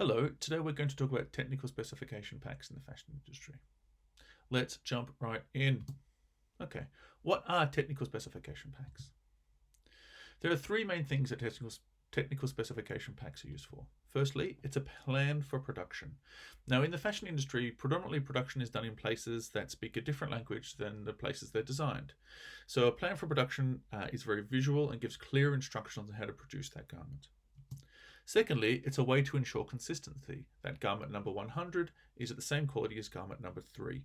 Hello, today we're going to talk about technical specification packs in the fashion industry. Let's jump right in. Okay, what are technical specification packs? There are three main things that technical specification packs are used for. Firstly, it's a plan for production. Now, in the fashion industry, predominantly production is done in places that speak a different language than the places they're designed. So a plan for production is very visual and gives clear instructions on how to produce that garment. Secondly, it's a way to ensure consistency. That garment number 100 is at the same quality as garment number 3.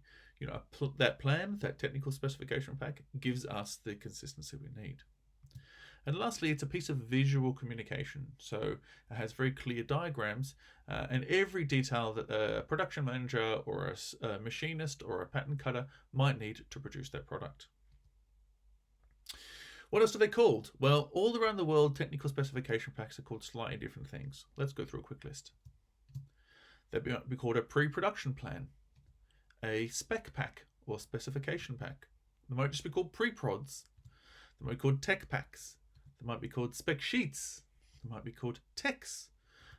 That plan, that technical specification pack, gives us the consistency we need. And lastly, it's a piece of visual communication. So it has very clear diagrams and every detail that a production manager or a machinist or a pattern cutter might need to produce their product. What else are they called? Well, all around the world, technical specification packs are called slightly different things. Let's go through a quick list. They might be called a pre-production plan, a spec pack or specification pack. They might just be called pre-prods. They might be called tech packs. They might be called spec sheets. They might be called techs.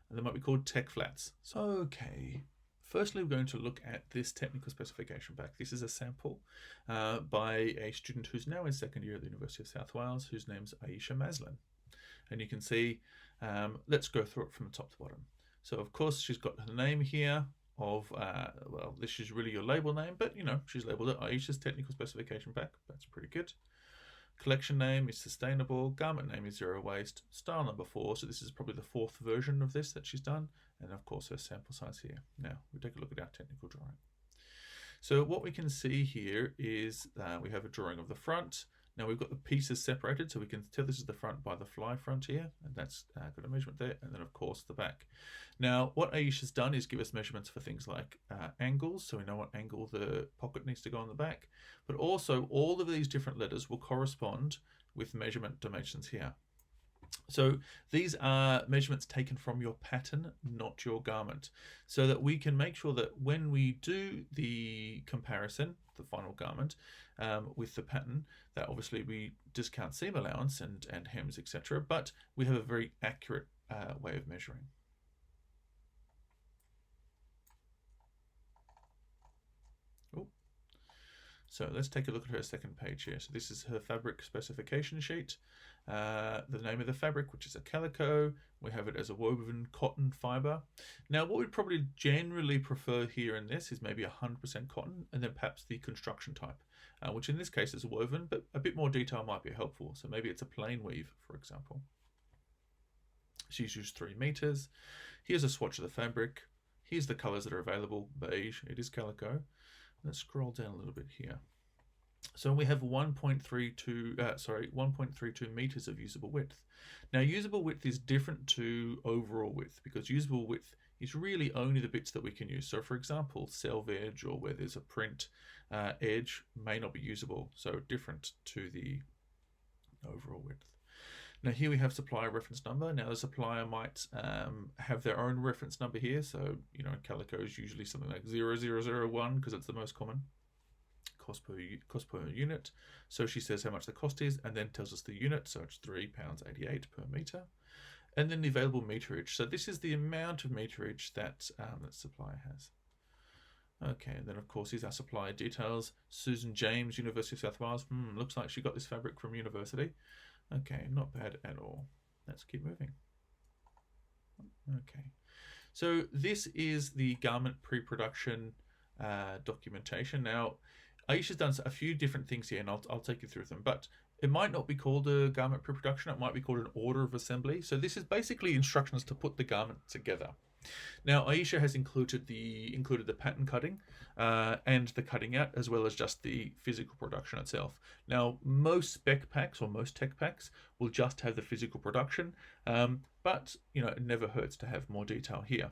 And they might be called tech flats. So, okay. Firstly, we're going to look at this technical specification pack. This is a sample by a student who's now in second year at the University of South Wales, whose name's Aisha Maslin. And you can see, let's go through it from the top to bottom. So, of course, she's got her name here of, well, this is really your label name, but, she's labeled it Aisha's Technical Specification Pack. That's pretty good. Collection name is sustainable, garment name is zero waste, style number 4, so this is probably the 4th version of this that she's done, and of course her sample size here. Now, we take a look at our technical drawing. So what we can see here is we have a drawing of the front. Now we've got the pieces separated, so we can tell this is the front by the fly front here, and that's got a measurement there, and then of course the back. Now what Aisha's done is give us measurements for things like angles, so we know what angle the pocket needs to go on the back, but also all of these different letters will correspond with measurement dimensions here. So these are measurements taken from your pattern, not your garment, so that we can make sure that when we do the comparison, the final garment, with the pattern, that obviously we discount seam allowance and hems, etc., but we have a very accurate way of measuring. So let's take a look at her second page here. So this is her fabric specification sheet. The name of the fabric, which is a calico. We have it as a woven cotton fiber. Now, what we'd probably generally prefer here in this is maybe 100% cotton, and then perhaps the construction type, which in this case is woven, but a bit more detail might be helpful. So maybe it's a plain weave, for example. She's used 3 meters. Here's a swatch of the fabric. Here's the colors that are available. Beige, it is calico. Let's scroll down a little bit here. So we have 1.32 meters of usable width. Now, usable width is different to overall width because usable width is really only the bits that we can use. So, for example, selve edge or where there's a print edge may not be usable, so different to the overall width. Now here we have supplier reference number. Now the supplier might have their own reference number here. So, calico is usually something like 0001 because it's the most common. Cost per unit. So she says how much the cost is and then tells us the unit. So it's £3.88 per meter. And then the available meterage. So this is the amount of meterage that that supplier has. Okay, and then of course here's our supplier details. Susan James, University of South Wales. Looks like she got this fabric from university. Okay, not bad at all. Let's keep moving. Okay, so this is the garment pre-production documentation. Now, Aisha's done a few different things here, and I'll take you through them, but it might not be called a garment pre-production. It might be called an order of assembly. So this is basically instructions to put the garment together. Now, Aisha has included the pattern cutting and the cutting out, as well as just the physical production itself. Now, most spec packs or most tech packs will just have the physical production, but it never hurts to have more detail here.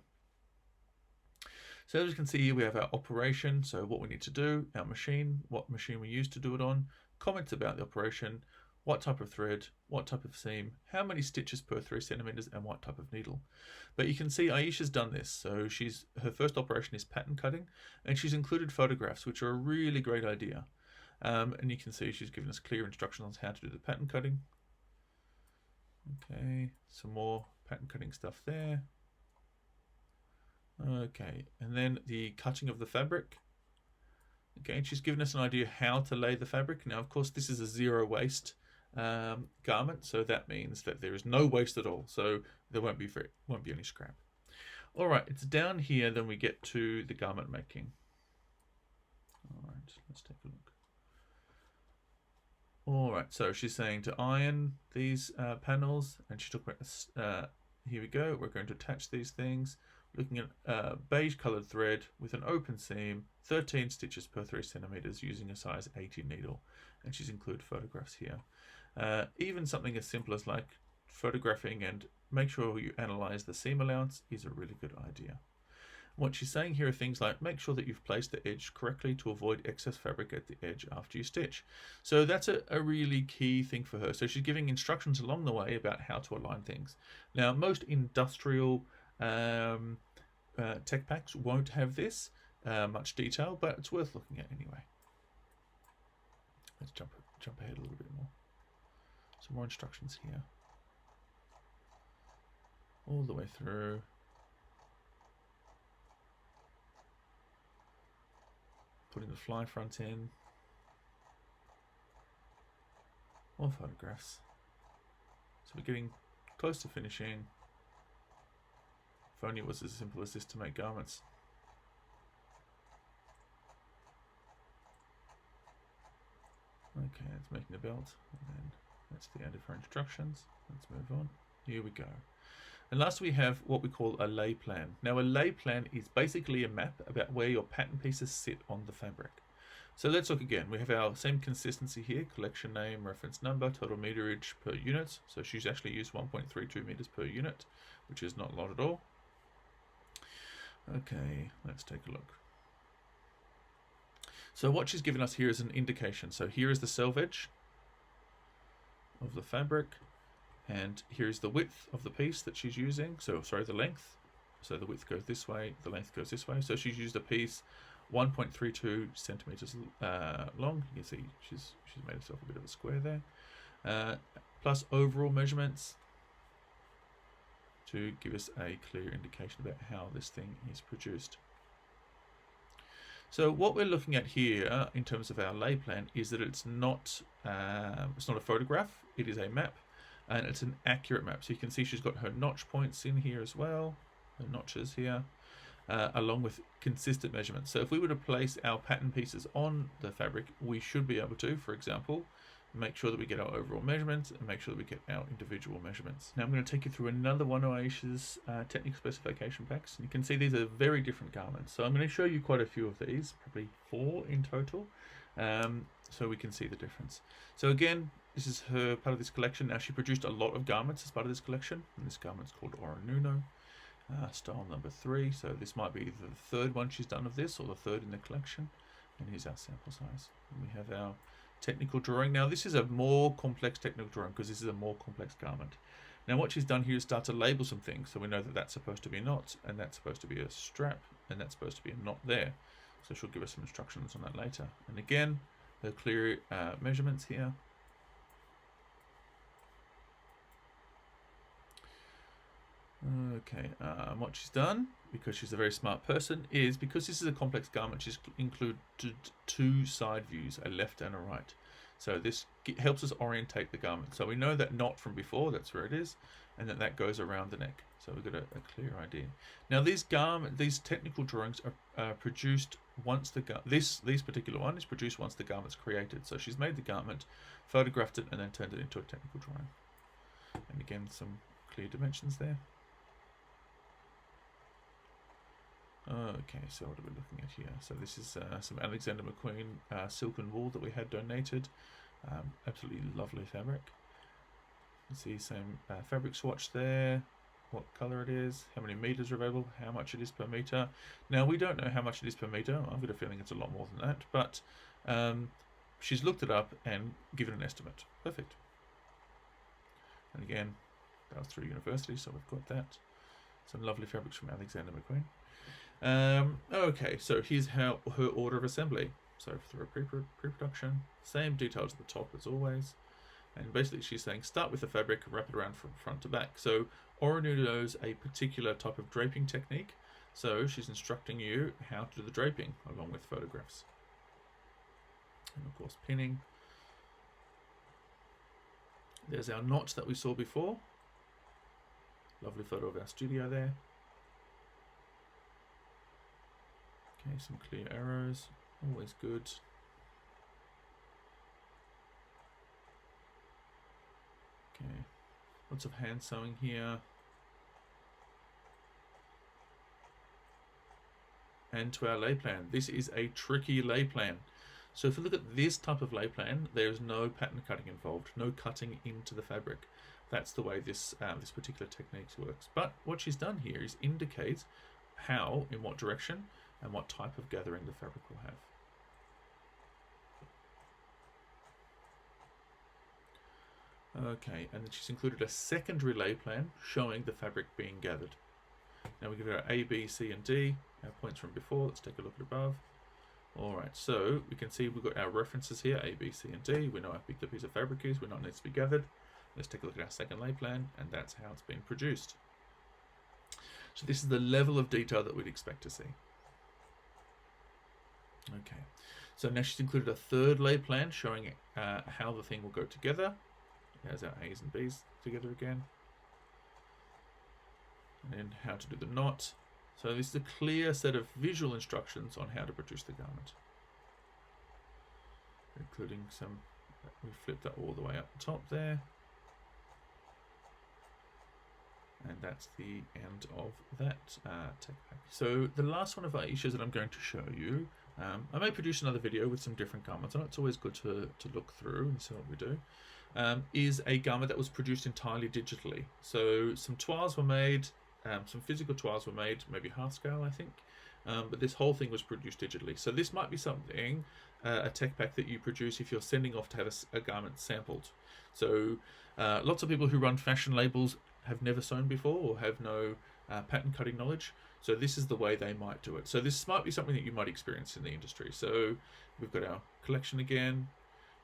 So as you can see here, we have our operation, so what we need to do, our machine, what machine we use to do it on, comments about the operation, what type of thread, what type of seam, how many stitches per 3 centimeters, and what type of needle. But you can see Aisha's done this. So her first operation is pattern cutting, and she's included photographs, which are a really great idea. And you can see she's given us clear instructions on how to do the pattern cutting. Okay, some more pattern cutting stuff there. Okay, and then the cutting of the fabric. Again, she's given us an idea how to lay the fabric. Now, of course, this is a zero waste garment, so that means that there is no waste at all. So there won't be any scrap. All right, it's down here. Then we get to the garment making. All right, let's take a look. All right, so she's saying to iron these panels, and she talked about here we go. We're going to attach these things. Looking at beige coloured thread with an open seam, 13 stitches per 3 centimeters using a size 80 needle, and she's included photographs here. Even something as simple as like photographing and make sure you analyze the seam allowance is a really good idea. What she's saying here are things like make sure that you've placed the edge correctly to avoid excess fabric at the edge after you stitch. So that's a really key thing for her. So she's giving instructions along the way about how to align things. Now, most industrial tech packs won't have this much detail, but it's worth looking at anyway. Let's jump ahead a little bit more. Some more instructions here. All the way through. Putting the fly front in. More photographs. So we're getting close to finishing. If only it was as simple as this to make garments. Okay, it's making the belt, and then that's the end of her instructions. Let's move on. Here we go. And last we have what we call a lay plan. Now a lay plan is basically a map about where your pattern pieces sit on the fabric. So let's look again. We have our same consistency here, collection name, reference number, total meterage per unit. So she's actually used 1.32 meters per unit, which is not a lot at all. Okay, let's take a look. So what she's given us here is an indication. So here is the selvage of the fabric, and here is the width of the piece that she's using. So sorry, the length. So the width goes this way, the length goes this way. So she's used a piece 1.32 centimeters long. You can see she's made herself a bit of a square there. Plus overall measurements to give us a clear indication about how this thing is produced. So what we're looking at here in terms of our lay plan is that it's not a photograph, it is a map, and it's an accurate map. So you can see she's got her notch points in here as well, her notches here, along with consistent measurements. So if we were to place our pattern pieces on the fabric, we should be able to, for example, make sure that we get our overall measurements and make sure that we get our individual measurements. Now I'm going to take you through another one of Aisha's technical specification packs. And you can see these are very different garments. So I'm going to show you quite a few of these, probably 4 in total, so we can see the difference. So again, this is her part of this collection. Now she produced a lot of garments as part of this collection, and this garment's called Oronuno, style number 3. So this might be the 3rd one she's done of this, or the 3rd in the collection. And here's our sample size. And we have our technical drawing. Now this is a more complex technical drawing because this is a more complex garment. Now what she's done here is start to label some things. So we know that that's supposed to be a knot, and that's supposed to be a strap, and that's supposed to be a knot there. So she'll give us some instructions on that later. And again, the clear measurements here. Okay, what she's done, because she's a very smart person, is because this is a complex garment, she's included 2 side views, a left and a right. So this helps us orientate the garment. So we know that knot from before, that's where it is, and that goes around the neck. So we've got a clear idea. Now these technical drawings are produced once this particular one is produced once the garment's created. So she's made the garment, photographed it, and then turned it into a technical drawing. And again, some clear dimensions there. Okay, so what are we looking at here? So this is some Alexander McQueen silken wool that we had donated. Absolutely lovely fabric. You see same fabric swatch there, what color it is, how many meters are available, how much it is per meter. Now we don't know how much it is per meter. I've got a feeling it's a lot more than that, but she's looked it up and given an estimate. Perfect. And again, that was through university, so we've got that. Some lovely fabrics from Alexander McQueen. Okay, so here's her order of assembly. So through a pre-production, same details at the top as always. And basically she's saying start with the fabric and wrap it around from front to back. So Oronuno knows a particular type of draping technique So she's instructing you how to do the draping along with photographs. And of course pinning. There's our notch that we saw before. Lovely photo of our studio there. Okay, some clear arrows, always good. Okay, lots of hand sewing here. And to our lay plan. This is a tricky lay plan. So if you look at this type of lay plan, there's no pattern cutting involved, no cutting into the fabric. That's the way this this particular technique works. But what she's done here is indicate how, in what direction, and what type of gathering the fabric will have. Okay, and then she's included a secondary lay plan showing the fabric being gathered. Now we give her A, B, C, and D, our points from before. Let's take a look at above. Alright, so we can see we've got our references here, A, B, C, and D. We know how big the piece of fabric is, we know it needs to be gathered. Let's take a look at our second lay plan, and that's how it's been produced. So this is the level of detail that we'd expect to see. Okay, so now she's included a third lay plan showing how the thing will go together. There's our A's and B's together again. And then how to do the knot. So this is a clear set of visual instructions on how to produce the garment. Including some, we flipped that all the way up the top there. And that's the end of that tech pack. So the last one of Aisha's that I'm going to show you, I may produce another video with some different garments on it. It's always good to look through and see what we do. Is a garment that was produced entirely digitally. So some toiles were made, some physical toiles were made, maybe half scale I think, but this whole thing was produced digitally. So this might be something, a tech pack that you produce if you're sending off to have a garment sampled. So lots of people who run fashion labels have never sewn before or have no pattern cutting knowledge. So this is the way they might do it. So this might be something that you might experience in the industry. So we've got our collection again.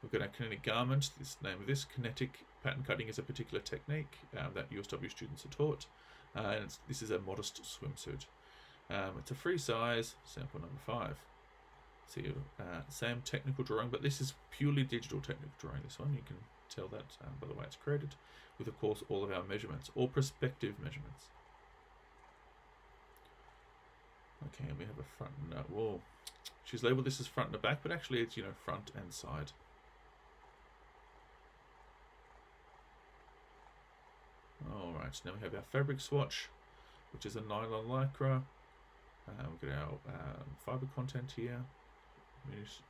We've got our kinetic garment. This name of this kinetic pattern cutting is a particular technique that USW students are taught. And this is a modest swimsuit. It's a free size, sample number 5. See, same technical drawing, but this is purely digital technical drawing. This one, you can tell that by the way it's created, with of course all of our measurements, all prospective measurements. Okay, and we have a front and whoa. She's labeled this as front and the back, but actually it's, you know, front and side. Alright, so now we have our fabric swatch, which is a nylon lycra. We've got our fibre content here,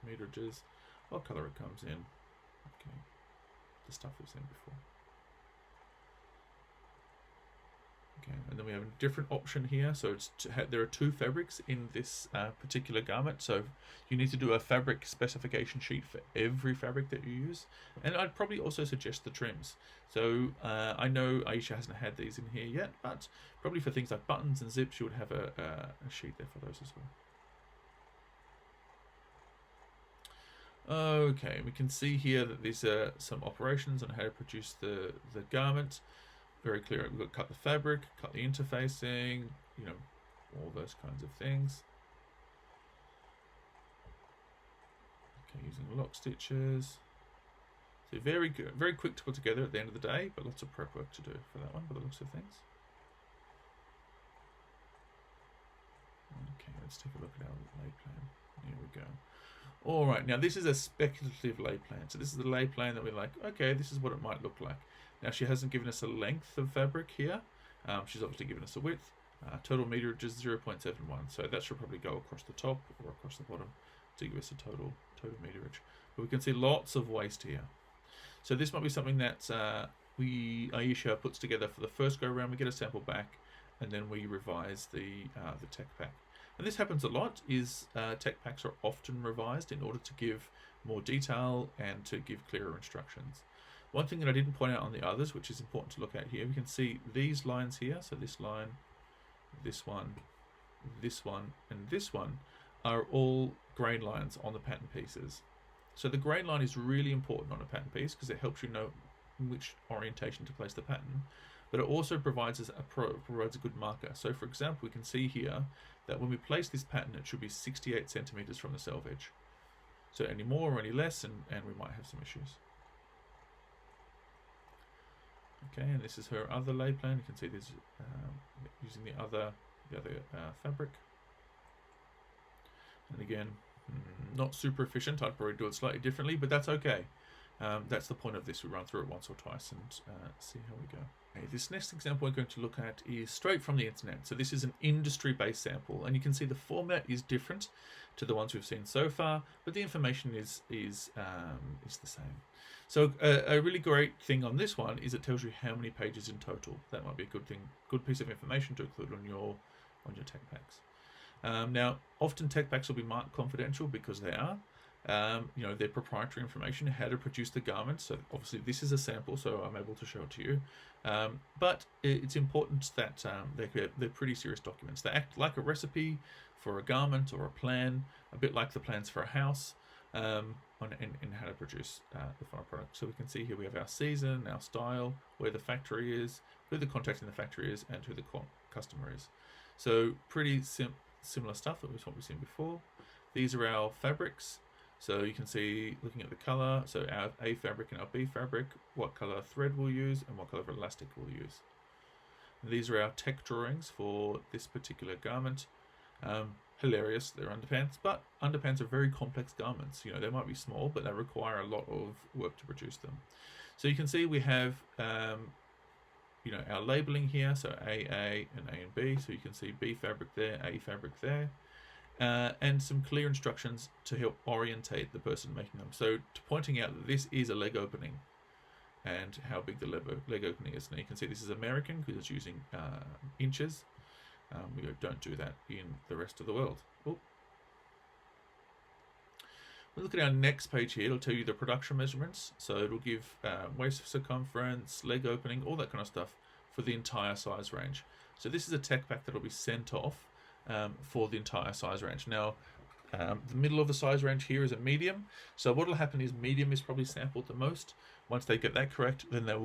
meterages, what colour it comes in. Okay, the stuff we've seen before. Okay, and then we have a different option here. So it's there are 2 fabrics in this particular garment. So you need to do a fabric specification sheet for every fabric that you use. And I'd probably also suggest the trims. So I know Aisha hasn't had these in here yet, but probably for things like buttons and zips, you would have a sheet there for those as well. Okay, we can see here that these are some operations on how to produce the garment. Very clear. We've got to cut the fabric, cut the interfacing, you know, all those kinds of things. Okay, using lock stitches. So very good, very quick to put together at the end of the day, but lots of prep work to do for that one by the looks of things. Okay, let's take a look at our lay plan. Here we go. All right, now this is a speculative lay plan. So this is the lay plan that we're like, okay, this is what it might look like. Now she hasn't given us a length of fabric here. She's obviously given us a width. Total meterage is 0.71, so that should probably go across the top or across the bottom to give us a total meterage. But we can see lots of waste here. So this might be something that Aisha puts together for the first go around. We get a sample back, and then we revise the tech pack. And this happens a lot. Tech packs are often revised in order to give more detail and to give clearer instructions. One thing that I didn't point out on the others, which is important to look at here, we can see these lines here. So this line, this one, this one, and this one are all grain lines on the pattern pieces. So the grain line is really important on a pattern piece because it helps you know in which orientation to place the pattern. but it also provides us provides a good marker. So for example, we can see here that when we place this pattern, it should be 68 centimeters from the self edge. So any more or any less, and we might have some issues. Okay, and this is her other lay plan. You can see this using the other fabric. And again, not super efficient. I'd probably do it slightly differently, but that's okay. That's the point of this. We run through it once or twice and see how we go. Okay, this next example we're going to look at is straight from the internet. So this is an industry-based sample, and you can see the format is different to the ones we've seen so far, but the information is the same. So a really great thing on this one is it tells you how many pages in total. That might be a good piece of information to include on your tech packs. Now, often tech packs will be marked confidential because they are. They're proprietary information, how to produce the garment. So obviously this is a sample, so I'm able to show it to you. But it's important that they're pretty serious documents. They act like a recipe for a garment or a plan, a bit like the plans for a house, in how to produce the final product. So we can see here we have our season, our style, where the factory is, who the contact in the factory is, and who the customer is. So pretty similar stuff that was what we've seen before. These are our fabrics. So you can see, looking at the color, so our A fabric and our B fabric, what color thread we'll use and what color of elastic we'll use. And these are our tech drawings for this particular garment. Hilarious, they're underpants, but underpants are very complex garments. They might be small, but they require a lot of work to produce them. So you can see we have, our labeling here, so A and B. So you can see B fabric there, A fabric there. And some clear instructions to help orientate the person making them. So pointing out that this is a leg opening and how big the leg opening is. Now you can see this is American because it's using inches. We don't do that in the rest of the world. We'll look at our next page here. It'll tell you the production measurements. So it'll give waist circumference, leg opening, all that kind of stuff for the entire size range. So this is a tech pack that will be sent off for the entire size range. Now, the middle of the size range here is a medium. So what will happen is medium is probably sampled the most. Once they get that correct, then they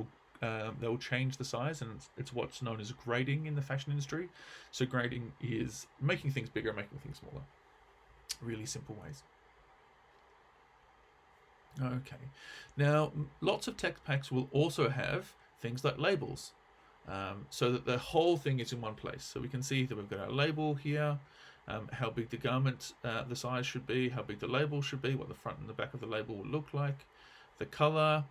will change the size, and it's what's known as grading in the fashion industry. So grading is making things bigger, making things smaller. Really simple ways. Okay. Now, lots of tech packs will also have things like labels. So that the whole thing is in one place. So we can see that we've got our label here, how big the garment, the size should be, how big the label should be, what the front and the back of the label will look like, the color,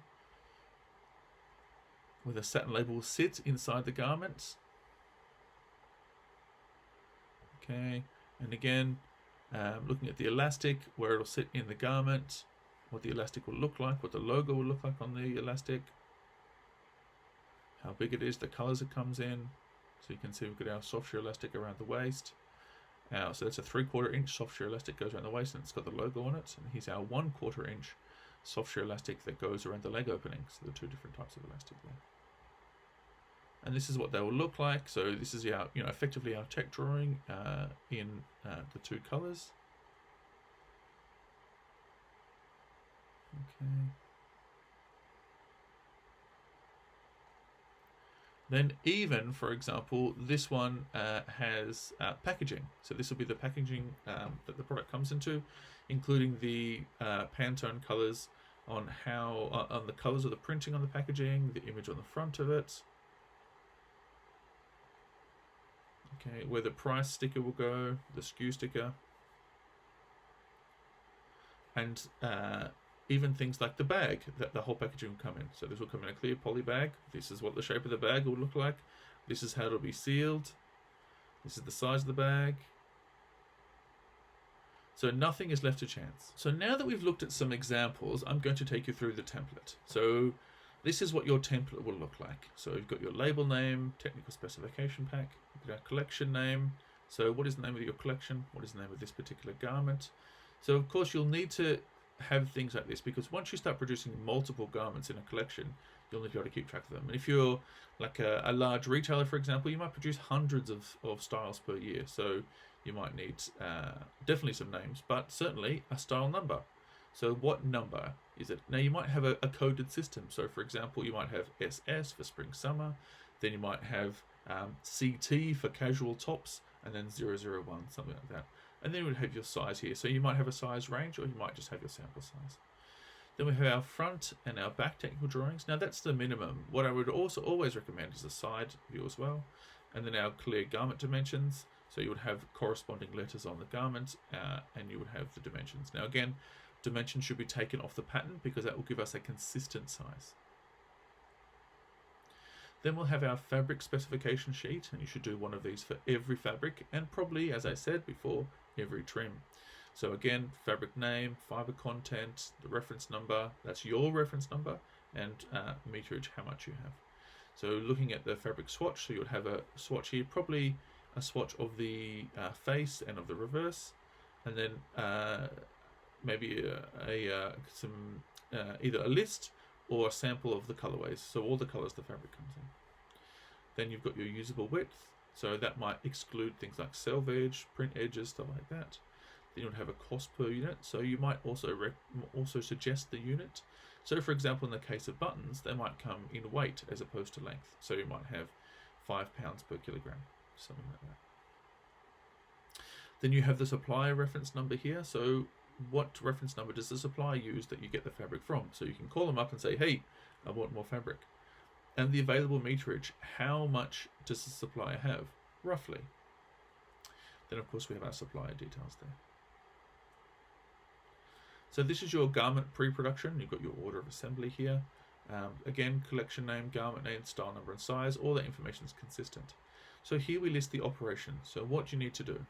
where the satin label will sit inside the garment. Okay, and again, looking at the elastic, where it'll sit in the garment, what the elastic will look like, what the logo will look like on the elastic, how big it is, the colors it comes in. So you can see we've got our soft sheer elastic around the waist. So that's a 3/4 inch soft sheer elastic goes around the waist, and it's got the logo on it. And here's our 1/4 inch soft sheer elastic that goes around the leg opening. So there are two different types of elastic there. And this is what they will look like. So this is our, effectively our tech drawing in the two colors. Okay. Then even, for example, this one has packaging. So this will be the packaging that the product comes into, including the Pantone colors on on the colors of the printing on the packaging, the image on the front of it. Okay, where the price sticker will go, the SKU sticker, and even things like the bag, that the whole packaging will come in. So this will come in a clear poly bag. This is what the shape of the bag will look like. This is how it'll be sealed. This is the size of the bag. So nothing is left to chance. So now that we've looked at some examples, I'm going to take you through the template. So this is what your template will look like. So you've got your label name, technical specification pack, you've got our collection name. So what is the name of your collection? What is the name of this particular garment? So of course you'll need to have things like this, because once you start producing multiple garments in a collection, you'll need to be able to keep track of them. And if you're like a large retailer, for example, you might produce hundreds of styles per year. So you might need definitely some names, but certainly a style number. So what number is it? Now you might have a coded system. So for example, you might have SS for spring summer, Then you might have CT for casual tops, and then 001, something like that. And then you would have your size here. So you might have a size range, or you might just have your sample size. Then we have our front and our back technical drawings. Now that's the minimum. What I would also always recommend is a side view as well. And then our clear garment dimensions. So you would have corresponding letters on the garment, and you would have the dimensions. Now again, dimensions should be taken off the pattern because that will give us a consistent size. Then we'll have our fabric specification sheet, and you should do one of these for every fabric, and probably, as I said before, every trim. So again, fabric name, fiber content, the reference number, that's your reference number, and meterage, how much you have. So looking at the fabric swatch, so you'll have a swatch here, probably a swatch of the face and of the reverse, and then maybe either a list or a sample of the colorways, so all the colors the fabric comes in. Then you've got your usable width, so that might exclude things like selvage, print edges, stuff like that. Then you'll have a cost per unit, so you might also suggest the unit. So for example, in the case of buttons, they might come in weight as opposed to length, so you might have 5 pounds per kilogram, something like that. Then you have the supplier reference number here, so what reference number does the supplier use that you get the fabric from? So you can call them up and say, hey, I want more fabric. And the available meterage, how much does the supplier have, roughly? Then of course we have our supplier details there. So this is your garment pre-production. You've got your order of assembly here. Again, collection name, garment name, style number and size, all that information is consistent. So here we list the operation, so what you need to do.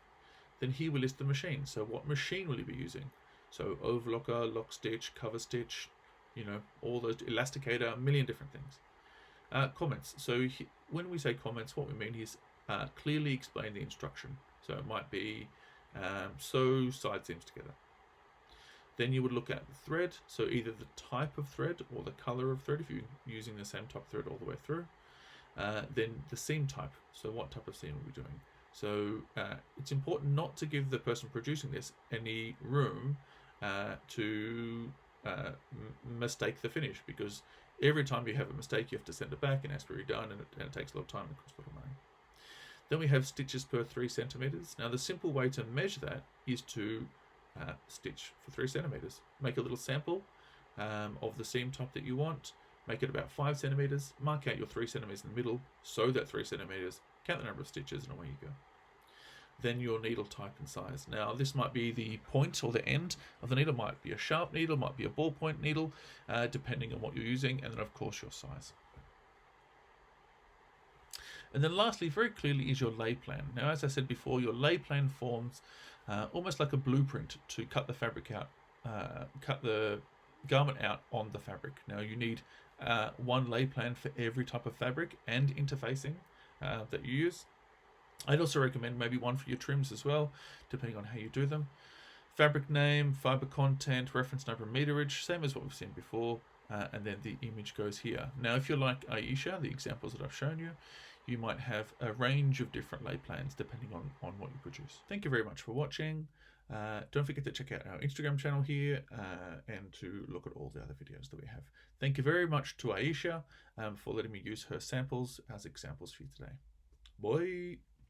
Then here we list the machine, so what machine will you be using? So overlocker, lock stitch, cover stitch, you know, all those, elasticator, a million different things. Comments, so when we say comments, what we mean is clearly explain the instruction. So it might be sew side seams together. Then you would look at the thread, so either the type of thread or the color of thread if you're using the same type of thread all the way through. Then the seam type, so what type of seam are we doing? So it's important not to give the person producing this any room to mistake the finish, because every time you have a mistake you have to send it back and it has to be redone, and it takes a lot of time and costs a lot of money. Then we have stitches per 3 centimeters. Now the simple way to measure that is to stitch for 3 centimeters. Make a little sample of the seam type that you want, make it about 5 centimeters, mark out your 3 centimeters in the middle, sew that 3 centimeters, count the number of stitches, and away you go. Then your needle type and size. Now this might be the point or the end of the needle, might be a sharp needle, might be a ballpoint needle, depending on what you're using, and then of course your size. And then lastly, very clearly, is your lay plan. Now, as I said before, your lay plan forms almost like a blueprint to cut the fabric out, cut the garment out on the fabric. Now, you need one lay plan for every type of fabric and interfacing that you use. I'd also recommend maybe one for your trims as well, depending on how you do them. Fabric name, fiber content, reference number, and meterage, same as what we've seen before, and then the image goes here. Now, if you're like Aisha, the examples that I've shown you, you might have a range of different lay plans depending on what you produce. Thank you very much for watching. Don't forget to check out our Instagram channel here and to look at all the other videos that we have. Thank you very much to Aisha for letting me use her samples as examples for you today. Bye.